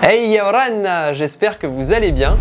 Hey Yoran, j'espère que vous allez bien.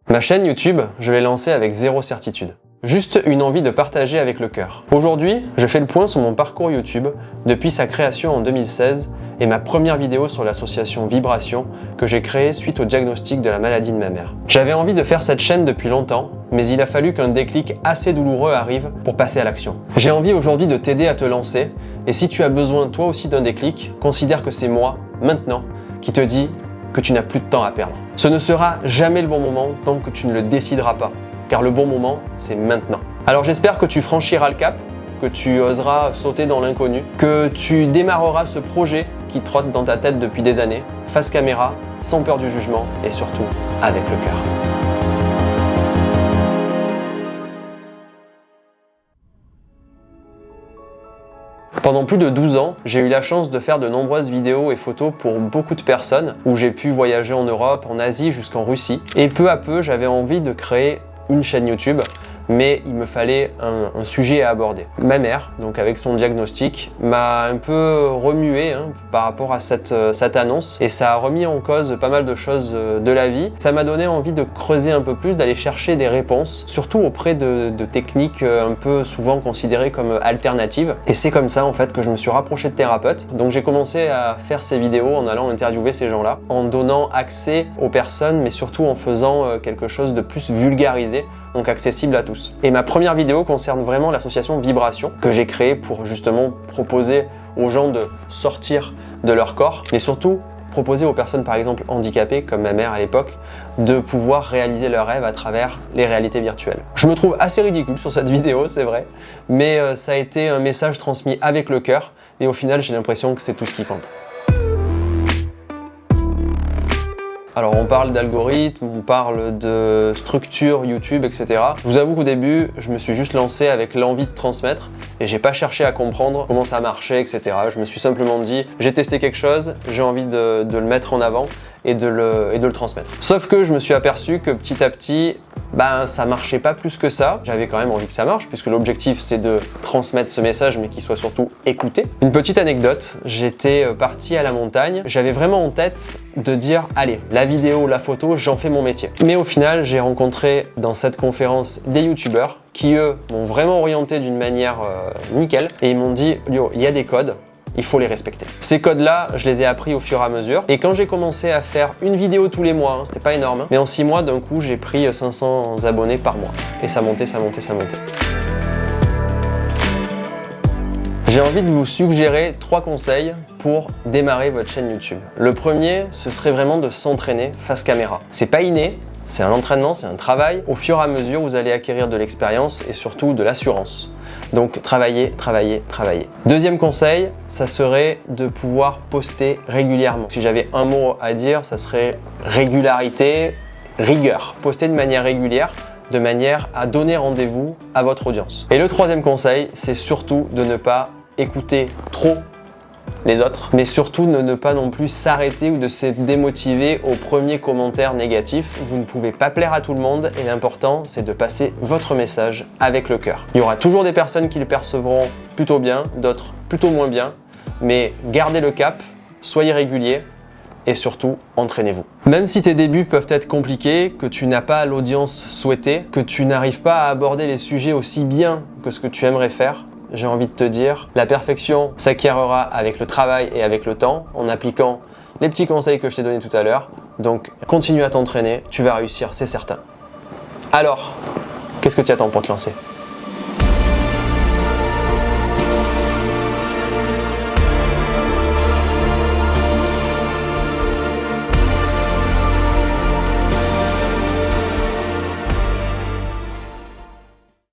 Ma chaîne YouTube, je l'ai lancée avec zéro certitude. Juste une envie de partager avec le cœur. Aujourd'hui, je fais le point sur mon parcours YouTube depuis sa création en 2016 et ma première vidéo sur l'association Vibration que j'ai créée suite au diagnostic de la maladie de ma mère. J'avais envie de faire cette chaîne depuis longtemps, mais il a fallu qu'un déclic assez douloureux arrive pour passer à l'action. J'ai envie aujourd'hui de t'aider à te lancer et si tu as besoin toi aussi d'un déclic, considère que c'est moi, maintenant, qui te dit que tu n'as plus de temps à perdre. Ce ne sera jamais le bon moment tant que tu ne le décideras pas. Car le bon moment, c'est maintenant. Alors j'espère que tu franchiras le cap, que tu oseras sauter dans l'inconnu, que tu démarreras ce projet qui trotte dans ta tête depuis des années, face caméra, sans peur du jugement et surtout avec le cœur. Pendant plus de 12 ans, j'ai eu la chance de faire de nombreuses vidéos et photos pour beaucoup de personnes, où j'ai pu voyager en Europe, en Asie jusqu'en Russie. Et peu à peu, j'avais envie de créer une chaîne YouTube, mais il me fallait un sujet à aborder. Ma mère, donc avec son diagnostic, m'a un peu remué par rapport à cette annonce et ça a remis en cause pas mal de choses de la vie. Ça m'a donné envie de creuser un peu plus, d'aller chercher des réponses, surtout auprès de techniques un peu souvent considérées comme alternatives. Et c'est comme ça en fait que je me suis rapproché de thérapeutes. Donc j'ai commencé à faire ces vidéos en allant interviewer ces gens-là, en donnant accès aux personnes, mais surtout en faisant quelque chose de plus vulgarisé, donc accessible à tous. Et ma première vidéo concerne vraiment l'association Vibration que j'ai créée pour justement proposer aux gens de sortir de leur corps, mais surtout proposer aux personnes par exemple handicapées, comme ma mère à l'époque, de pouvoir réaliser leurs rêves à travers les réalités virtuelles. Je me trouve assez ridicule sur cette vidéo, c'est vrai, mais ça a été un message transmis avec le cœur et au final j'ai l'impression que c'est tout ce qui compte. Alors on parle d'algorithmes, on parle de structure YouTube, etc. Je vous avoue qu'au début, je me suis juste lancé avec l'envie de transmettre et j'ai pas cherché à comprendre comment ça marchait, etc. Je me suis simplement dit, j'ai testé quelque chose, j'ai envie de le mettre en avant et de le transmettre. Sauf que je me suis aperçu que petit à petit, ça marchait pas plus que ça. J'avais quand même envie que ça marche puisque l'objectif c'est de transmettre ce message mais qu'il soit surtout écouté. Une petite anecdote, j'étais parti à la montagne, j'avais vraiment en tête de dire allez, la vidéo, la photo, j'en fais mon métier. Mais au final, j'ai rencontré dans cette conférence des youtubeurs qui eux m'ont vraiment orienté d'une manière nickel et ils m'ont dit Yo, il y a des codes, il faut les respecter. Ces codes-là, je les ai appris au fur et à mesure. Et quand j'ai commencé à faire une vidéo tous les mois, c'était pas énorme, mais en 6 mois, d'un coup, j'ai pris 500 abonnés par mois. Et ça montait, ça montait, ça montait. J'ai envie de vous suggérer 3 conseils pour démarrer votre chaîne YouTube. Le premier, ce serait vraiment de s'entraîner face caméra. C'est pas inné, c'est un entraînement, c'est un travail. Au fur et à mesure, vous allez acquérir de l'expérience et surtout de l'assurance. Donc travaillez, travaillez, travaillez. Deuxième conseil, ça serait de pouvoir poster régulièrement. Si j'avais un mot à dire, ça serait régularité, rigueur. Poster de manière régulière, de manière à donner rendez-vous à votre audience. Et le troisième conseil, c'est surtout de ne pas écouter trop les autres, mais surtout ne pas non plus s'arrêter ou de se démotiver aux premiers commentaires négatifs. Vous ne pouvez pas plaire à tout le monde et l'important c'est de passer votre message avec le cœur. Il y aura toujours des personnes qui le percevront plutôt bien, d'autres plutôt moins bien, mais gardez le cap, soyez régulier et surtout entraînez-vous. Même si tes débuts peuvent être compliqués, que tu n'as pas l'audience souhaitée, que tu n'arrives pas à aborder les sujets aussi bien que ce que tu aimerais faire, j'ai envie de te dire, la perfection s'acquérera avec le travail et avec le temps, en appliquant les petits conseils que je t'ai donnés tout à l'heure. Donc, continue à t'entraîner, tu vas réussir, c'est certain. Alors, qu'est-ce que tu attends pour te lancer ?